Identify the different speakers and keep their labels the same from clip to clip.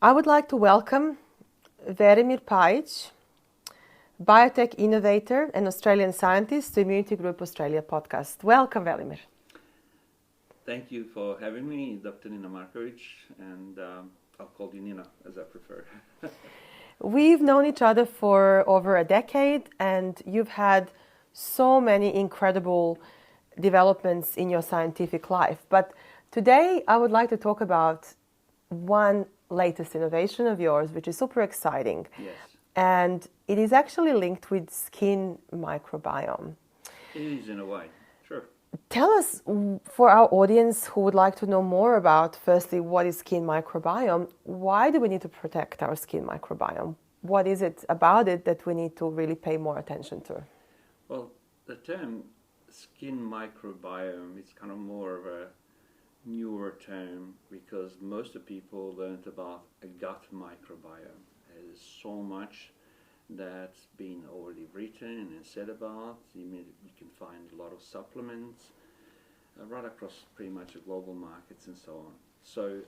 Speaker 1: I would like to welcome Velimir Pajić, biotech innovator and Australian scientist to Immunity Group Australia podcast. Welcome, Velimir.
Speaker 2: Thank you for having me, Dr. Nina Marković, and I'll call you Nina as I prefer.
Speaker 1: We've known each other for over a decade, and you've had so many incredible developments in your scientific life. But today I would like to talk about one latest innovation of yours, which is super exciting.
Speaker 2: Yes.
Speaker 1: And it is actually linked with skin microbiome.
Speaker 2: It is in a way, sure.
Speaker 1: Tell us, for our audience who would like to know more about, firstly, what is skin microbiome? Why do we need to protect our skin microbiome? What is it about it that we need to really pay more attention to?
Speaker 2: Well, the term skin microbiome is kind of more of a newer term because most of the people learned about a gut microbiome. There's so much that's been already written and said about. You can find a lot of supplements right across pretty much the global markets and so on. So,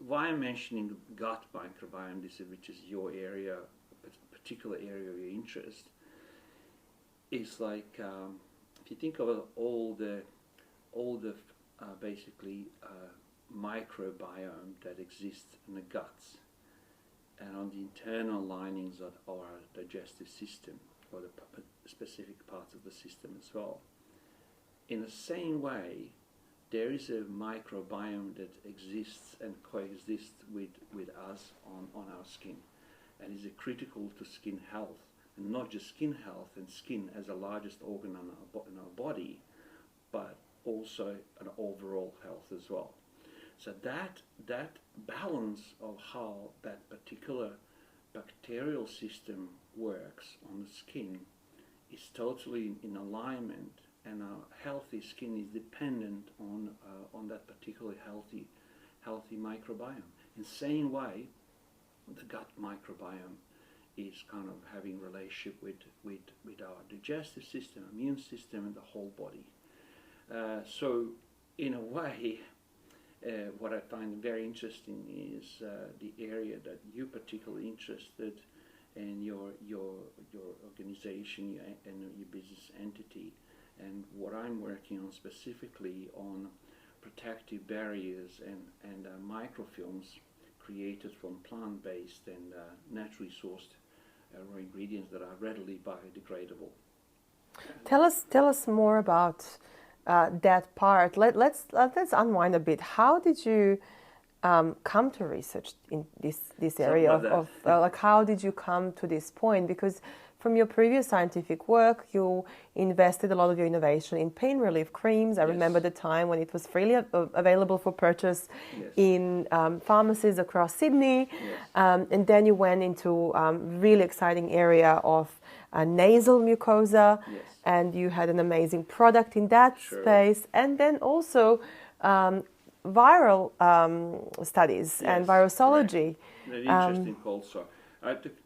Speaker 2: why I'm mentioning gut microbiome, which is your area, a particular area of your interest, is like if you think of all the microbiome that exists in the guts and on the internal linings of our digestive system or the specific parts of the system as well. In the same way, there is a microbiome that exists and coexists with us on our skin and is critical to skin health, and not just skin health and skin as the largest organ in our body, but also an overall health as well. So that balance of how that particular bacterial system works on the skin is totally in alignment, and a healthy skin is dependent on that particularly healthy microbiome. In the same way, the gut microbiome is kind of having relationship with our digestive system, immune system, and the whole body. So, in a way, what I find very interesting is the area that you're particularly interested in, your organization and your business entity, and what I'm working on specifically on protective barriers and microfilms created from plant-based and naturally sourced raw ingredients that are readily biodegradable.
Speaker 1: Tell us more about that part. Let's unwind a bit. How did you come to research in this area of like how did you come to this point? Because from your previous scientific work, you invested a lot of your innovation in pain relief creams. I remember the time when it was freely available for purchase in pharmacies across Sydney. And then you went into really exciting area of nasal mucosa, and you had an amazing product in that space. And then also viral studies and virology.
Speaker 2: Very interesting also.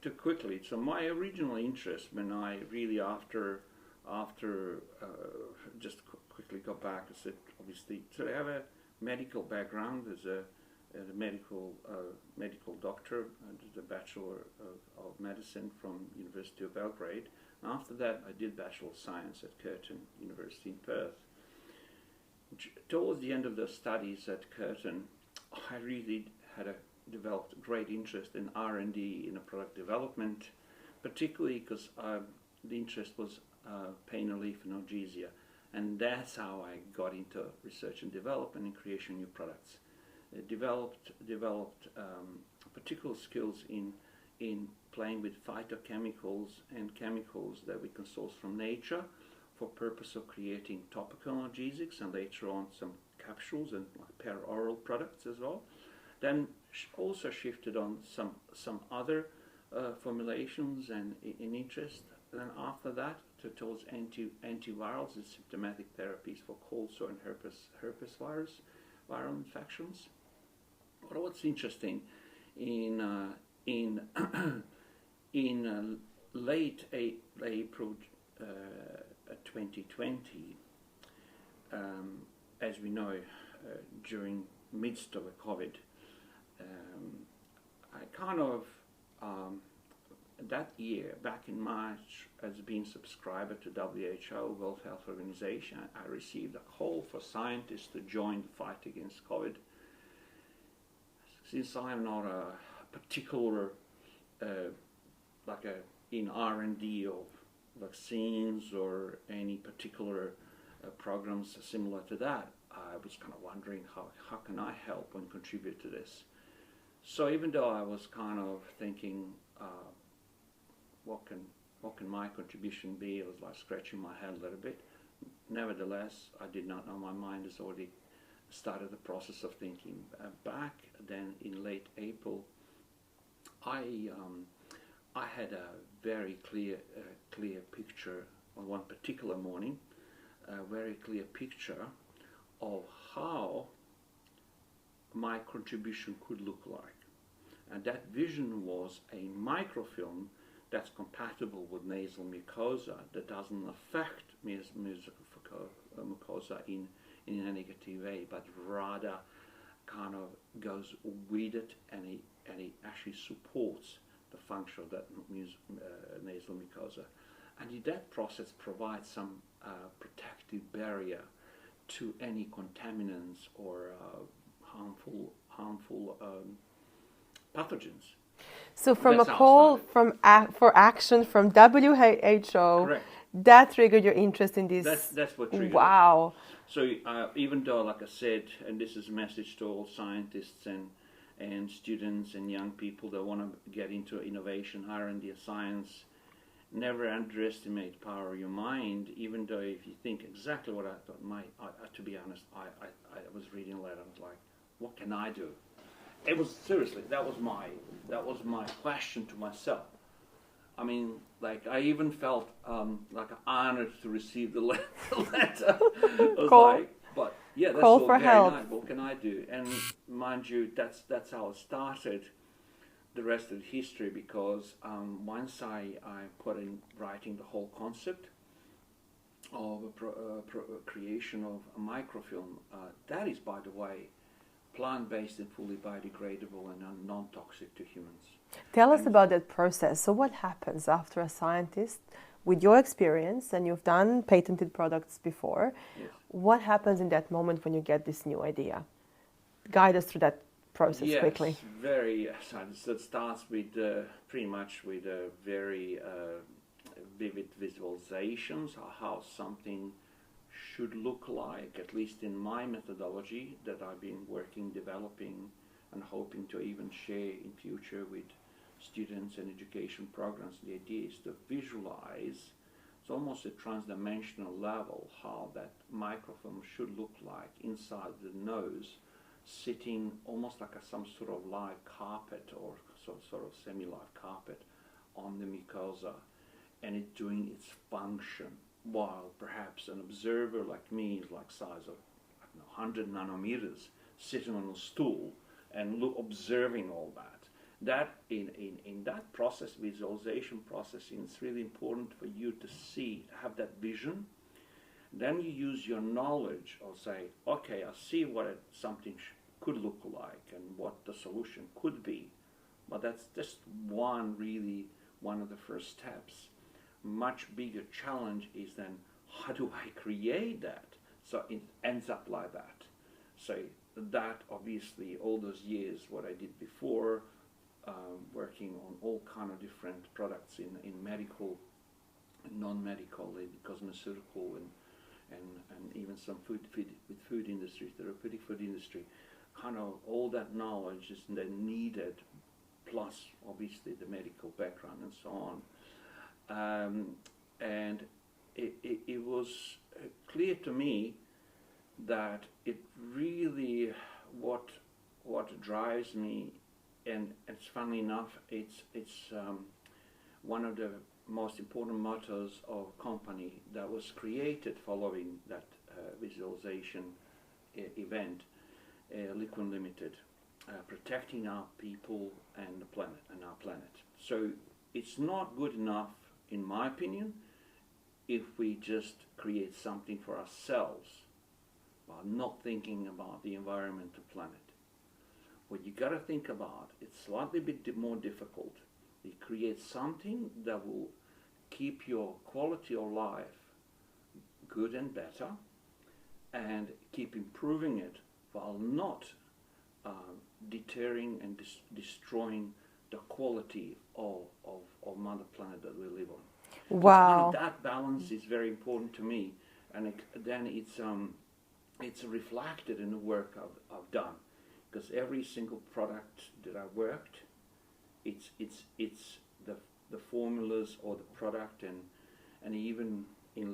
Speaker 2: To quickly, so my original interest when I really after just quickly got back, I said obviously, so I have a medical background as a medical doctor. I did a Bachelor of Medicine from University of Belgrade. And after that, I did Bachelor of Science at Curtin University in Perth. Towards the end of the studies at Curtin, I really developed great interest in R&D in product development, particularly because the interest was pain relief and analgesia, and that's how I got into research and development and creation of new products. Developed particular skills in playing with phytochemicals and chemicals that we can source from nature for purpose of creating topical analgesics and later on some capsules and per-oral products as well. Then also shifted on some other formulations and in interest. Then after that, towards antivirals and symptomatic therapies for cold sore and herpes virus, viral infections. But what's interesting in late April 2020, as we know, during midst of a COVID, kind of that year, back in March, as being subscriber to WHO, World Health Organization, I received a call for scientists to join the fight against COVID. Since I'm not a particular, in R&D of vaccines or any particular programs similar to that, I was kind of wondering how can I help and contribute to this. So even though I was kind of thinking, what can my contribution be? I was like scratching my head a little bit. Nevertheless, I did not know. My mind has already started the process of thinking. Back then in late April, I had a very clear picture on one particular morning, a very clear picture of how my contribution could look like. And that vision was a microfilm that's compatible with nasal mucosa, that doesn't affect mucosa in a negative way, but rather kind of goes with it, and it actually supports the function of that nasal mucosa. And in that process provides some protective barrier to any contaminants or harmful pathogens.
Speaker 1: So from a call for action from WHO,
Speaker 2: correct,
Speaker 1: that triggered your interest in this?
Speaker 2: That's what triggered
Speaker 1: wow.
Speaker 2: it. So even though, like I said, and this is a message to all scientists and students and young people that want to get into innovation, R&D, science, never underestimate the power of your mind, even though if you think exactly what I thought, to be honest, I was reading a letter, I was like, what can I do? It was, seriously, that was my question to myself. I mean, like, I even felt like honored to receive the letter. I was like, but yeah, that's
Speaker 1: call
Speaker 2: all
Speaker 1: for
Speaker 2: very
Speaker 1: help.
Speaker 2: nice. What can I do? And mind you, that's how it started. The rest of the history, because once I put in writing the whole concept of creation of a microfilm, that is, by the way, plant-based and fully biodegradable and non-toxic to humans.
Speaker 1: Tell us about that process. So what happens after a scientist, with your experience, and you've done patented products before,
Speaker 2: yes.
Speaker 1: What happens in that moment when you get this new idea? Guide us through that process quickly.
Speaker 2: Yes, very. So it starts with pretty much with very vivid visualizations of how something should look like, at least in my methodology that I've been working, developing, and hoping to even share in future with students and education programs. The idea is to visualize, it's almost a transdimensional level, how that microfilm should look like inside the nose, sitting almost like some sort of live carpet or some sort of semi-live carpet on the mucosa, and it doing its function, while perhaps an observer like me is like size of 100 nanometers sitting on a stool and observing all that. That in that process, visualization process, it's really important for you to have that vision. Then you use your knowledge or say, okay, I see what something could look like and what the solution could be. But that's just one of the first steps. Much bigger challenge is then, how do I create that so it ends up like that? So that obviously all those years what I did before, working on all kind of different products in medical and non-medical, in cosmeceutical and even some food industry, therapeutic food industry, kind of all that knowledge is then needed, plus obviously the medical background and so on. And it was clear to me that it really what drives me, and it's funny enough, it's one of the most important mottos of a company that was created following that visualization event, Liquid Limited, protecting our people and the planet and our planet. So it's not good enough, in my opinion, if we just create something for ourselves while not thinking about the environment, the planet. what you got to think about, it's slightly bit more difficult. You create something that will keep your quality of life good and better, and keep improving it while not deterring and destroying the quality of Mother Planet that we live on.
Speaker 1: Wow.
Speaker 2: That balance is very important to me, and then it's reflected in the work I've done, because every single product that I worked, it's the formulas or the product, and even in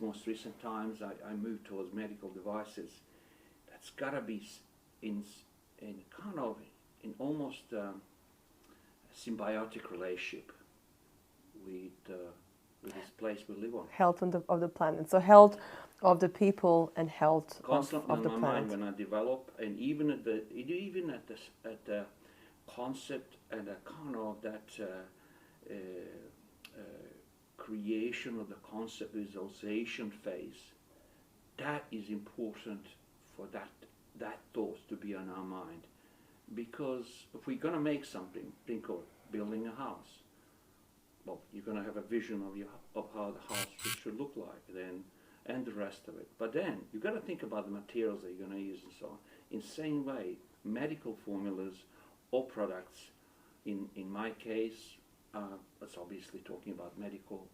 Speaker 2: most recent times I moved towards medical devices. That's got to be in almost a symbiotic relationship with this place we live on.
Speaker 1: Health of the planet. So health of the people and health
Speaker 2: Constantly
Speaker 1: of the
Speaker 2: on my
Speaker 1: planet.
Speaker 2: mind when I develop, and even at the concept and a kind of that creation of the concept visualization phase, that is important for that thought to be on our mind. Because if we're going to make something, think of building a house. Well, you're going to have a vision of how the house should look like then, and the rest of it. But then you've got to think about the materials that you're going to use and so on. In the same way, medical formulas or products, in my case, it's obviously talking about medical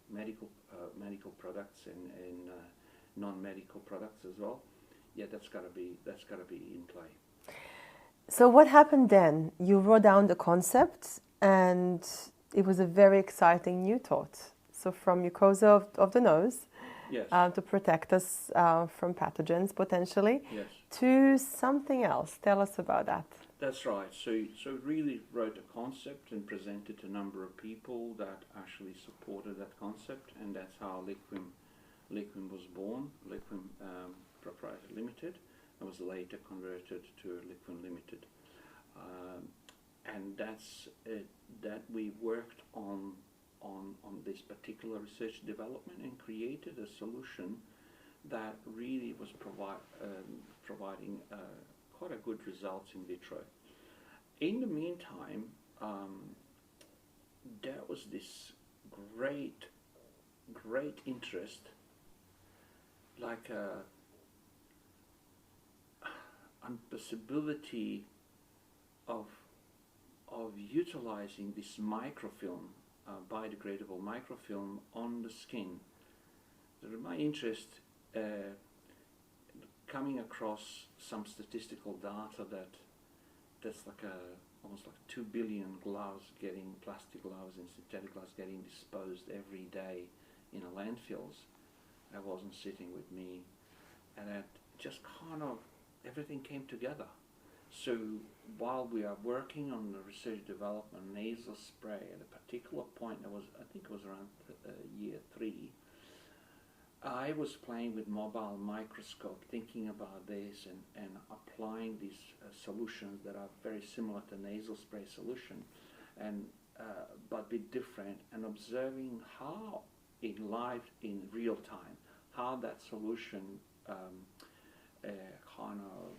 Speaker 2: products and non-medical products as well. Yeah, that's got to be in play.
Speaker 1: So what happened then? You wrote down the concept, and it was a very exciting new thought. So from mucosa of the nose,
Speaker 2: yes,
Speaker 1: to protect us from pathogens potentially,
Speaker 2: yes,
Speaker 1: to something else. Tell us about that.
Speaker 2: That's right. So really wrote a concept and presented to a number of people that actually supported that concept, and that's how Liquim was born. Liquim Proprietary Limited, and was later converted to Liquim Limited. And that's that we worked on this particular research development and created a solution that really was providing quite a good results in vitro. In the meantime, there was this great interest, like on possibility of utilizing this microfilm, biodegradable microfilm on the skin. My interest coming across some statistical data that's like almost like 2 billion plastic gloves and synthetic gloves getting disposed every day in a landfills. That wasn't sitting with me, and that just kind of everything came together. So while we are working on the research development nasal spray, at a particular point, I think it was around year 3, I was playing with mobile microscope, thinking about this and applying these solutions that are very similar to nasal spray solution, and but a bit different, and observing how in real time, how that solution kind of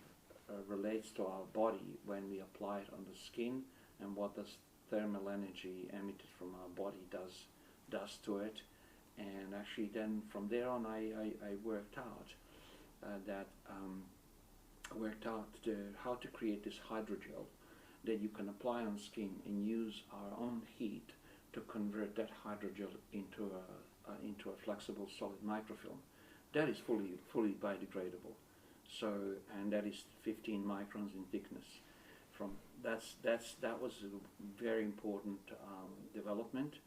Speaker 2: relates to our body when we apply it on the skin, and what the thermal energy emitted from our body does to it. And actually then from there on I worked out how to create this hydrogel that you can apply on skin and use our own heat to convert that hydrogel into a flexible solid microfilm that is fully biodegradable. So, and that is 15 microns in thickness. That was a very important development,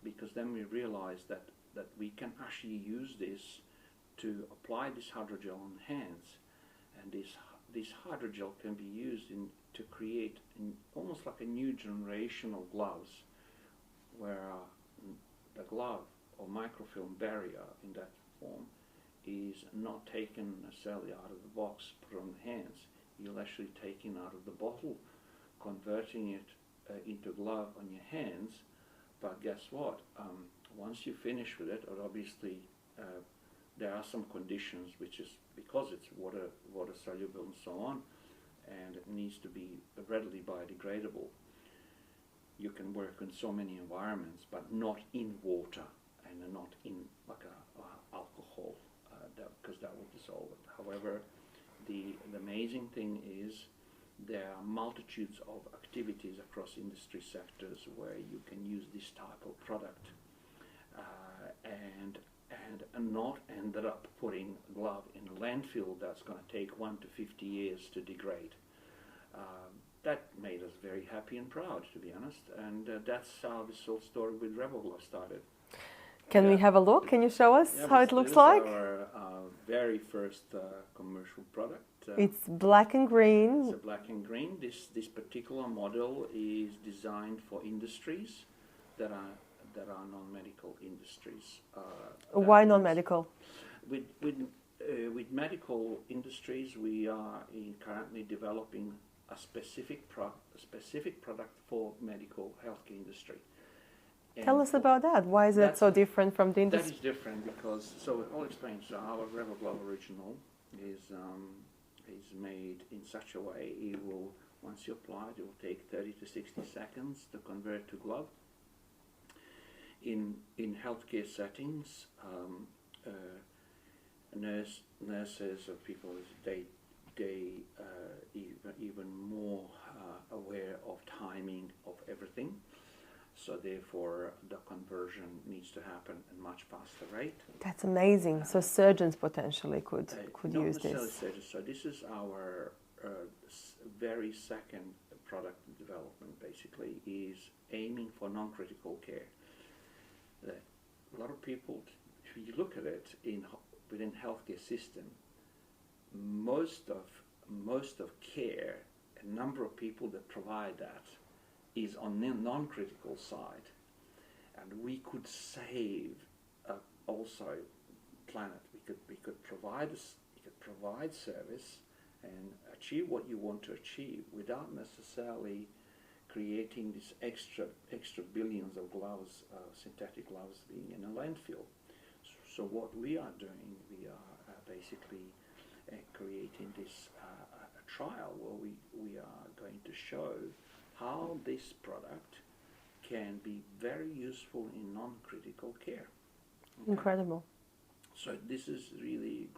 Speaker 2: because then we realized that we can actually use this to apply this hydrogel on hands, and this hydrogel can be used to create almost like a new generation of gloves, where the glove or microfilm barrier in that form is not taken necessarily out of the box, put on the hands. You're actually taking out of the bottle, converting it into glove on your hands. But guess what? Once you finish with it, or obviously there are some conditions, which is because it's water soluble and so on, and it needs to be readily biodegradable. You can work in so many environments, but not in water and not in like alcohol, because that will dissolve it. However, the amazing thing is there are multitudes of activities across industry sectors where you can use this type of product and not ended up putting a glove in a landfill that's going to take 1 to 50 years to degrade. That made us very happy and proud, to be honest, and that's how this whole story with Rebel Glove started.
Speaker 1: Can we have a look? Can you show us how it looks like?
Speaker 2: This is our very first commercial product.
Speaker 1: It's black and green.
Speaker 2: It's a black and green. This particular model is designed for industries that are non-medical industries.
Speaker 1: Why non-medical?
Speaker 2: With medical industries, we are currently developing a specific product for medical healthcare industry. And
Speaker 1: tell us about that. Why is that so different from the industry?
Speaker 2: That is different because, so I'll explain. So our Rebel Glove Original is made in such a way it will, once you apply it, it will take 30 to 60 seconds to convert to glove. In healthcare settings, nurses or people, they even more aware of timing of everything. So therefore, the conversion needs to happen at a much faster rate.
Speaker 1: That's amazing. So surgeons potentially could use this.
Speaker 2: Surgeons. So this is our very second product development. Basically, is aiming for non-critical care. A lot of people, if you look at it within healthcare system, most of care, a number of people that provide that is on the non-critical side, and we could save also planet. We could provide service and achieve what you want to achieve without necessarily creating this extra billions of gloves, synthetic gloves, being in a landfill. So what we are doing, we are basically creating this trial where we are going to show how this product can be very useful in non-critical care. Okay?
Speaker 1: Incredible.
Speaker 2: So this is really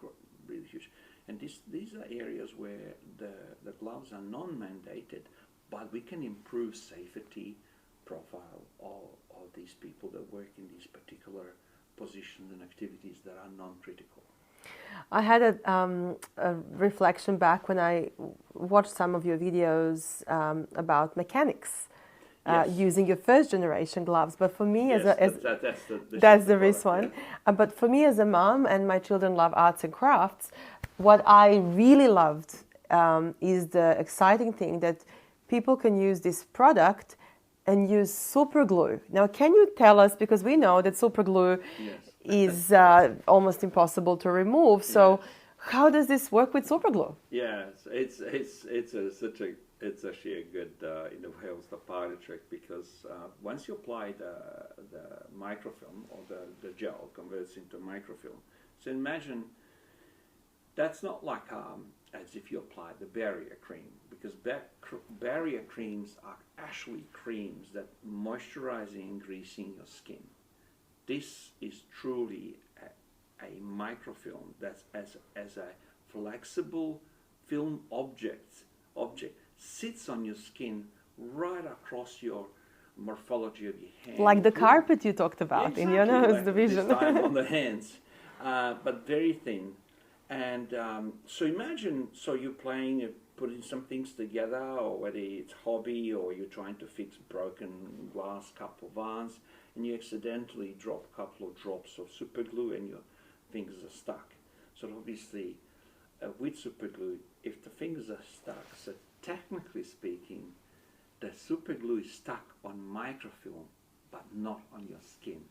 Speaker 2: huge. And these are areas where the gloves are non-mandated, but we can improve safety profile of these people that work in these particular positions and activities that are non-critical.
Speaker 1: I had a reflection back when I watched some of your videos about mechanics using your first generation gloves. But for me, that's the risk one. Yeah. But for me as a mom, and my children love arts and crafts, what I really loved is the exciting thing that people can use this product and use superglue. Now, can you tell us, because we know that superglue is almost impossible to remove. So, how does this work with superglue?
Speaker 2: Yes, it's actually a good in a way almost a party trick, because once you apply the microfilm, or the gel converts into microfilm. So imagine that's not like as if you apply the barrier cream, because barrier creams are actually creams that moisturizing and greasing your skin. This is truly a microfilm that's as a flexible film object sits on your skin right across your morphology of your hand.
Speaker 1: Like the carpet you talked about, exactly, in your nose division.
Speaker 2: This time on the hands, but very thin. And so imagine, you're playing, putting some things together, or whether it's hobby or you're trying to fix broken glass cup or vase, and you accidentally drop a couple of drops of superglue and your fingers are stuck. So obviously, with superglue, if the fingers are stuck, so technically speaking, the superglue is stuck on microfilm, but not on your skin.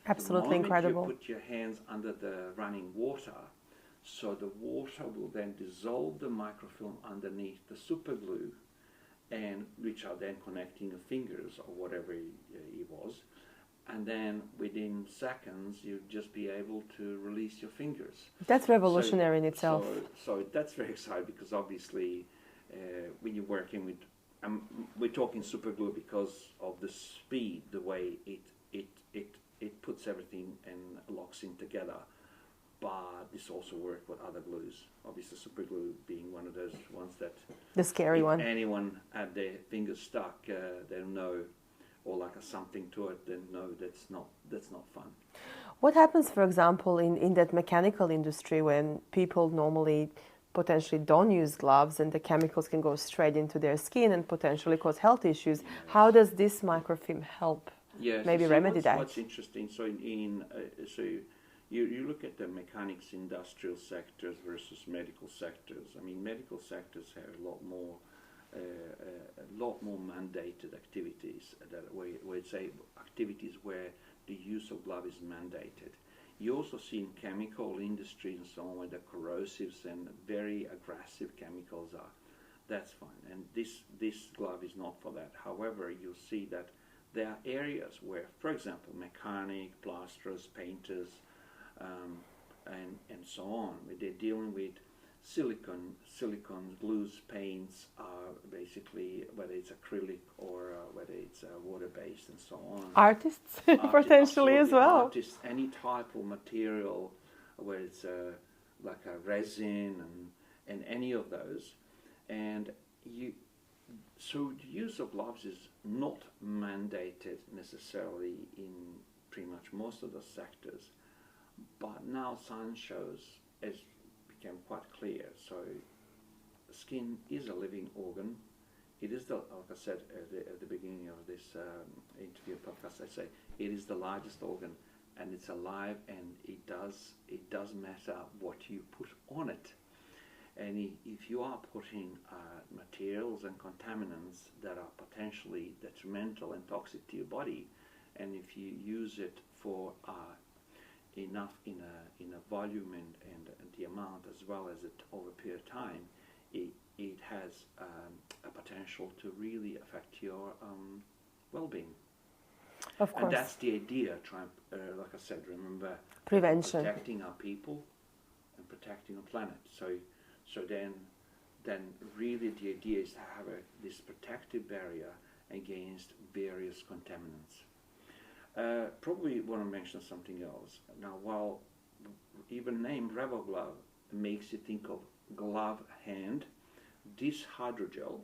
Speaker 1: Absolutely incredible.
Speaker 2: You put your hands under the running water, so the water will then dissolve the microfilm underneath the superglue, and which are then connecting your fingers or whatever it was, and then within seconds you'd just be able to release your fingers.
Speaker 1: That's revolutionary in itself.
Speaker 2: So that's very exciting, because obviously when you're working with, we're talking superglue because of the speed, the way it puts everything and locks in together. But this also works with other glues. Obviously, superglue being one of those ones that
Speaker 1: the scary
Speaker 2: if
Speaker 1: one.
Speaker 2: anyone had their fingers stuck, they'll know, or like a something to it, then no, that's not fun.
Speaker 1: What happens, for example, in that mechanical industry when people normally potentially don't use gloves and the chemicals can go straight into their skin and potentially cause health issues? Yes. How does this microfilm help?
Speaker 2: Yes,
Speaker 1: maybe remedy that?
Speaker 2: What's interesting, so you look at the mechanics industrial sectors versus medical sectors. I mean, medical sectors have a lot more mandated activities that we'd say activities where the use of glove is mandated. You also see in chemical industry and so on where the corrosives and very aggressive chemicals are. That's fine, and this glove is not for that. However, you'll see that there are areas where, for example, mechanic, plasterers, painters, and so on, where they're dealing with silicon glues, paints, basically whether it's acrylic or whether it's water-based and so on.
Speaker 1: Artists potentially as well.
Speaker 2: Artists, any type of material, where it's like a resin and any of those, and so the use of gloves is not mandated necessarily in pretty much most of the sectors, but now science shows, as became quite clear, so the skin is a living organ. It is like I said at the beginning of this interview podcast, I say it is the largest organ, and it's alive, and it does matter what you put on it. And if you are putting materials and contaminants that are potentially detrimental and toxic to your body, and if you use it for enough in a volume and the amount as well as it over a period of time, it has a potential to really affect your well-being.
Speaker 1: Of course.
Speaker 2: And that's the idea. Like I said, remember,
Speaker 1: prevention,
Speaker 2: protecting our people and protecting the planet. So then really the idea is to have this protective barrier against various contaminants. Probably want to mention something else. Now, while even name Rebel Glove makes you think of glove hand, this hydrogel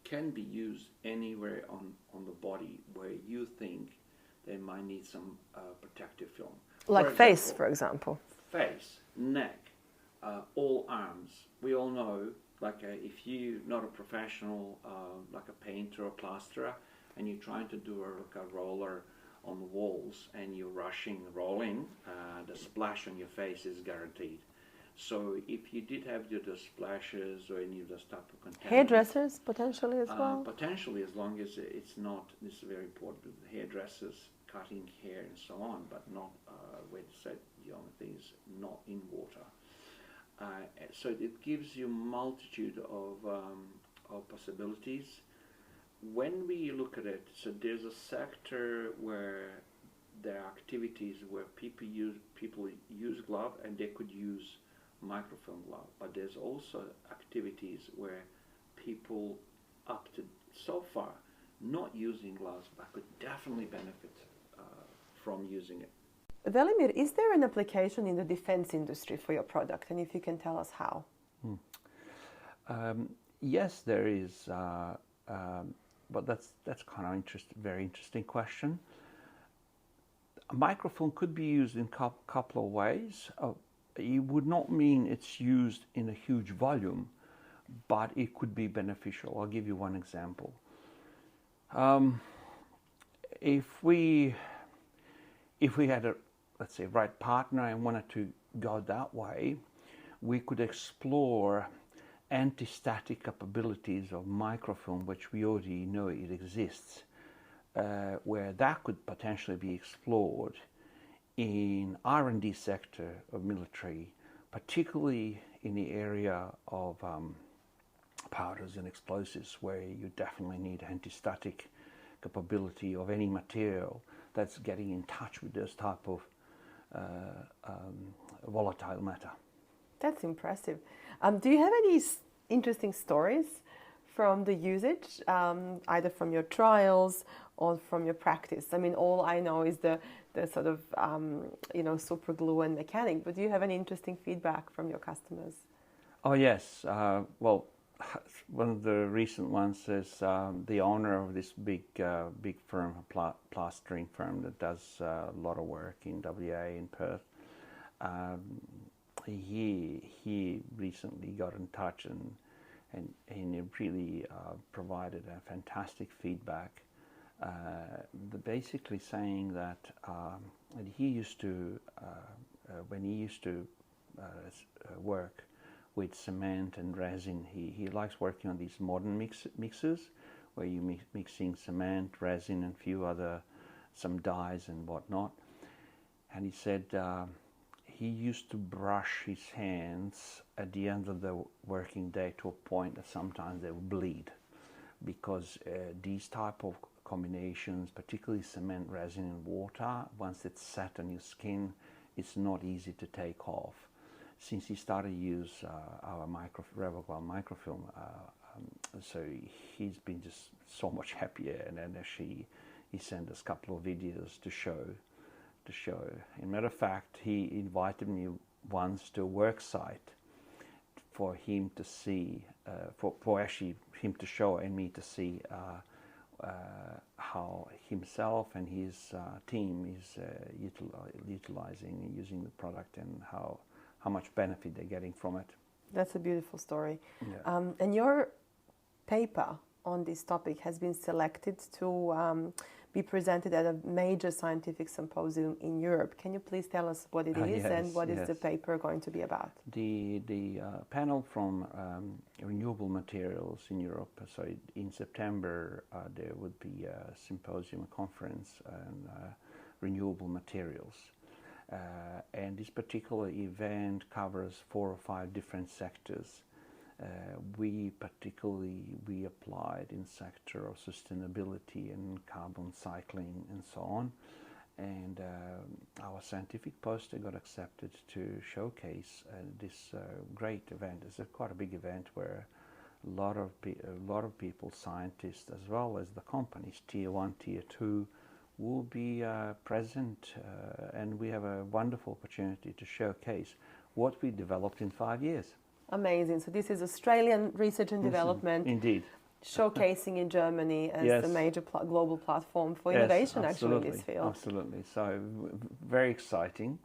Speaker 2: can be used anywhere on the body where you think they might need some protective film.
Speaker 1: Like face, for example.
Speaker 2: Face, neck, all arms. We all know, like if you're not a professional, like a painter or plasterer, and you're trying to do a roller on the walls and you're rolling, the splash on your face is guaranteed. So if you did have the splashes or any of the type of contaminants,
Speaker 1: hairdressers potentially as well.
Speaker 2: Potentially, as long as it's not. This is very important. Hairdressers cutting hair and so on, but not where to say the only thing is not in water. So it gives you multitude of possibilities. When we look at it, so there's a sector where there are activities where people use glove and they could use microfilm glove, but there's also activities where people up to so far not using gloves but could definitely benefit from using it.
Speaker 1: Velimir, is there an application in the defense industry for your product, and if you can tell us how?
Speaker 3: Yes, there is, but that's kind of very interesting question. A microfilm could be used in a couple of ways. It would not mean it's used in a huge volume, but it could be beneficial. I'll give you one example. If we had a, let's say, right partner and wanted to go that way, we could explore anti-static capabilities of microfilm, which we already know it exists, where that could potentially be explored in R&D sector of military, particularly in the area of powders and explosives, where you definitely need anti-static capability of any material that's getting in touch with this type of volatile matter.
Speaker 1: That's impressive. Do you have any interesting stories from the usage, either from your trials or from your practice? I mean, all I know is the sort of, super glue and mechanic, but do you have any interesting feedback from your customers?
Speaker 3: Oh, yes. Well, one of the recent ones is the owner of this big firm, plastering firm that does a lot of work in WA in Perth. He recently got in touch and he really provided a fantastic feedback, basically saying that he used to, when he used to work with cement and resin, he likes working on these modern mixers where you mixing cement, resin and some dyes and whatnot. And he said he used to brush his hands at the end of the working day to a point that sometimes they would bleed, because these type of combinations, particularly cement, resin and water, once it's set on your skin, it's not easy to take off. Since he started to use our revocable microfilm, so he's been just so much happier, and then actually he sent us a couple of videos to show. As a matter of fact, he invited me once to a work site for him to see, for actually him to show and me to see how himself and his team is utilizing and using the product, and how much benefit they're getting from it.
Speaker 1: That's a beautiful story.
Speaker 3: Yeah.
Speaker 1: And your paper on this topic has been selected to be presented at a major scientific symposium in Europe. Can you please tell us what it is and what is the paper going to be about?
Speaker 3: The panel from renewable materials in Europe, so in September there would be a symposium, a conference on renewable materials. And this particular event covers 4 or 5 different sectors. We applied in sector of sustainability and carbon cycling and so on. And our scientific poster got accepted to showcase this great event. It's quite a big event where a lot of people, scientists as well as the companies, tier 1, tier 2, will be present, and we have a wonderful opportunity to showcase what we developed in 5 years.
Speaker 1: Amazing. So this is Australian research and development.
Speaker 3: Indeed.
Speaker 1: Showcasing in Germany as the major global platform for innovation, actually, in this field.
Speaker 3: Absolutely. So very exciting,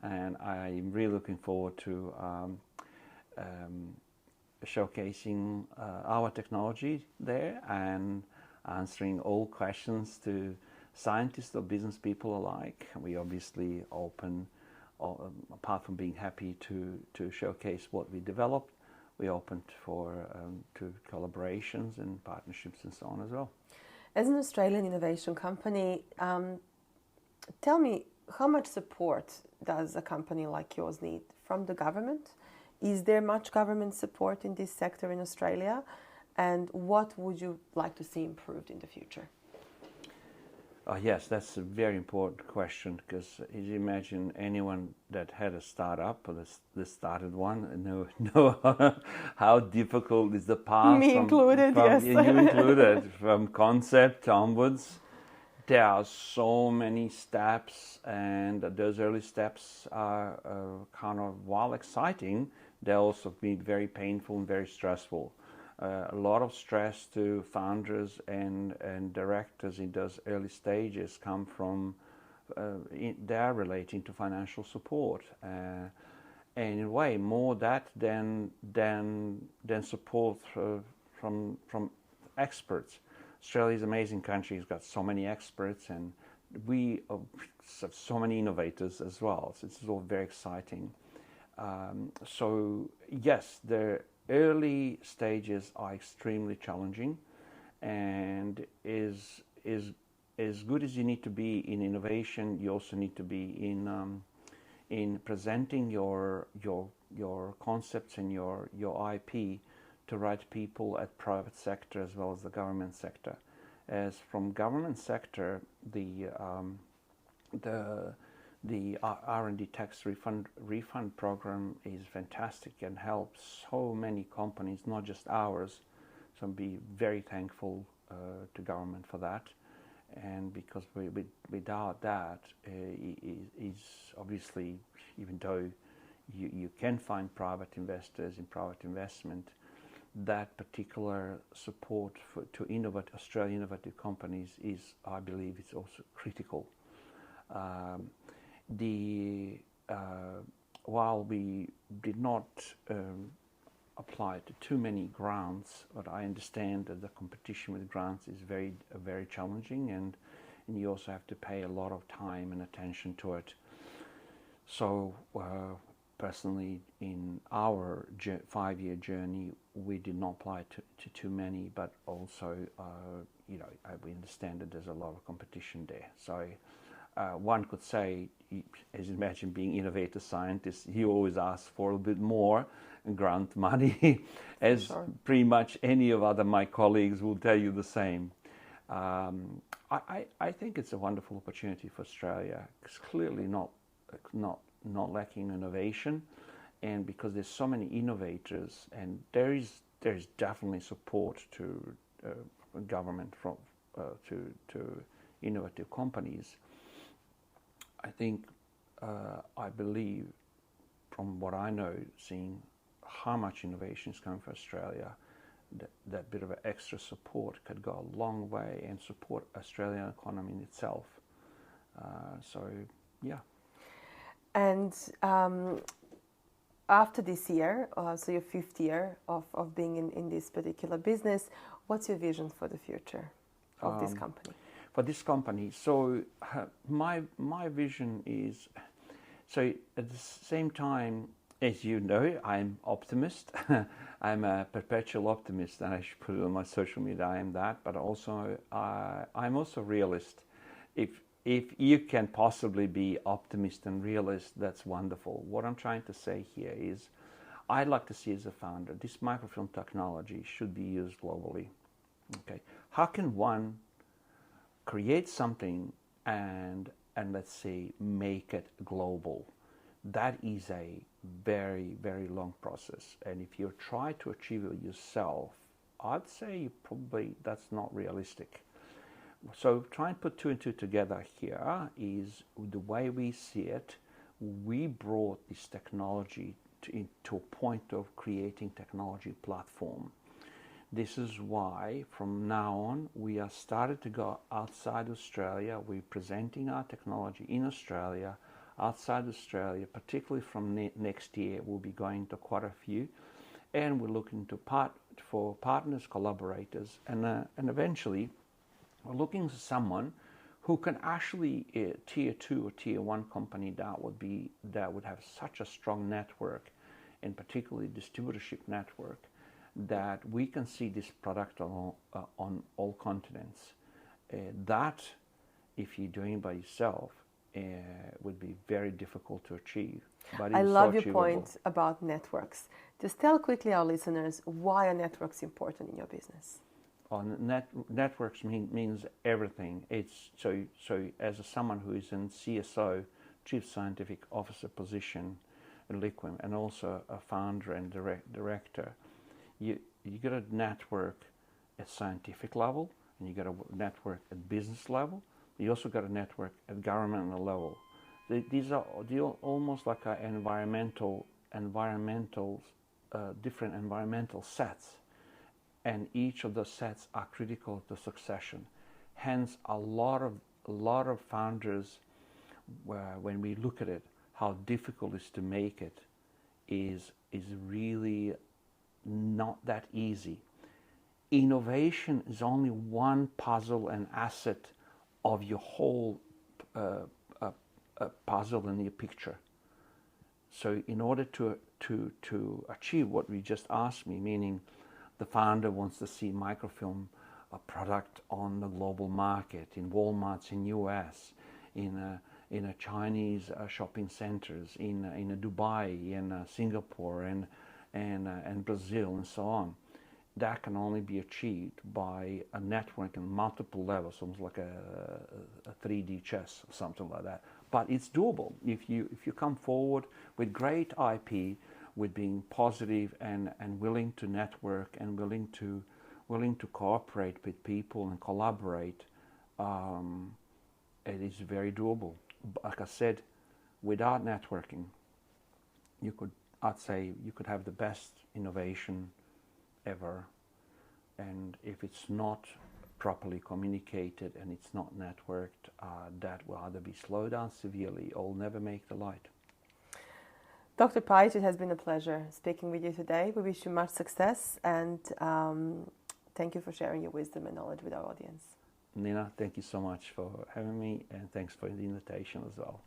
Speaker 3: and I'm really looking forward to showcasing our technology there and answering all questions to scientists or business people alike. We obviously open, apart from being happy to showcase what we developed, we opened to collaborations and partnerships and so on as well.
Speaker 1: As an Australian innovation company, tell me, how much support does a company like yours need from the government? Is there much government support in this sector in Australia? And what would you like to see improved in the future?
Speaker 3: Yes, that's a very important question, because as you imagine, anyone that had a startup or that started one know how difficult is the path.
Speaker 1: Me included, yes.
Speaker 3: You included, from concept onwards. There are so many steps, and those early steps are kind of, while exciting, they also be very painful and very stressful. A lot of stress to founders and directors in those early stages come from they're relating to financial support, and in a way more that than support from experts. Australia is an amazing country. It's got so many experts, and we have so many innovators as well. So it's all very exciting. So yes, the early stages are extremely challenging, and is as good as you need to be in innovation, you also need to be in presenting your concepts and your IP to right people at private sector as well as the government sector. As from government sector, the The R&D tax refund program is fantastic and helps so many companies, not just ours. So I'm be very thankful to government for that. And because without that, is obviously, even though you can find private investors in private investment, that particular support to Australian innovative companies is, I believe, it's also critical. While we did not apply to too many grants, but I understand that the competition with grants is very challenging, and you also have to pay a lot of time and attention to it. So personally, in our 5-year journey, we did not apply to too many, but also we understand that there's a lot of competition there. So one could say, as you imagine, being innovator scientist, you always ask for a bit more grant money, as sure. Pretty much any of my colleagues will tell you the same. I think it's a wonderful opportunity for Australia. It's clearly not lacking innovation, and because there's so many innovators, and there's definitely support to government to innovative companies. I believe, from what I know, seeing how much innovation is coming for Australia, that bit of extra support could go a long way and support Australian economy in itself. So, yeah.
Speaker 1: And after this year, so your 5th year of being in this particular business, what's your vision for the future of this company?
Speaker 3: For this company, so my vision is, so at the same time, as you know, I'm optimist. I'm a perpetual optimist, and I should put it on my social media. I am that, but also I'm also realist. If you can possibly be optimist and realist, that's wonderful. What I'm trying to say here is, I'd like to see as a founder, this microfilm technology should be used globally. Okay, how can one create something and let's say make it global? That is a very long process, and if you try to achieve it yourself, I'd say probably that's not realistic. So try and put 2 and 2 together here is the way we see it. We brought this technology to a point of creating technology platform. This is why from now on we are started to go outside Australia. We're presenting our technology in Australia, outside Australia, particularly from next year. We'll be going to quite a few, and we're looking for partners, collaborators, and eventually we're looking for someone who can actually tier 2 or tier 1 company that would have such a strong network, and particularly distributorship network, that we can see this product on all continents. That, if you're doing it by yourself, would be very difficult to achieve. But I love your point
Speaker 1: about networks. Just tell quickly our listeners why are networks important in your business.
Speaker 3: Networks means everything. It's so as someone who is in CSO, Chief Scientific Officer position at Liquim, and also a founder and director, you got a network at scientific level, and you got a network at business level. You also got a network at governmental level. These are almost like different environmental sets, and each of those sets are critical to succession. Hence, a lot of founders, when we look at it, how difficult it is to make it, is really not that easy. Innovation is only one puzzle and asset of your whole puzzle in your picture. So in order to achieve what we just asked me, meaning the founder wants to see microfilm a product on the global market, in Walmarts in US, in a Chinese shopping centers, in Dubai, in Singapore, and Brazil, and so on. that can only be achieved by a network on multiple levels, almost like a 3D chess or something like that. But it's doable if you come forward with great IP, with being positive and willing to network and willing to cooperate with people and collaborate. It is very doable. Like I said, without networking, I'd say you could have the best innovation ever, and if it's not properly communicated and it's not networked, that will either be slowed down severely or never make the light.
Speaker 1: Dr. Pajić, it has been a pleasure speaking with you today. We wish you much success, and thank you for sharing your wisdom and knowledge with our audience.
Speaker 3: Nina, thank you so much for having me, and thanks for the invitation as well.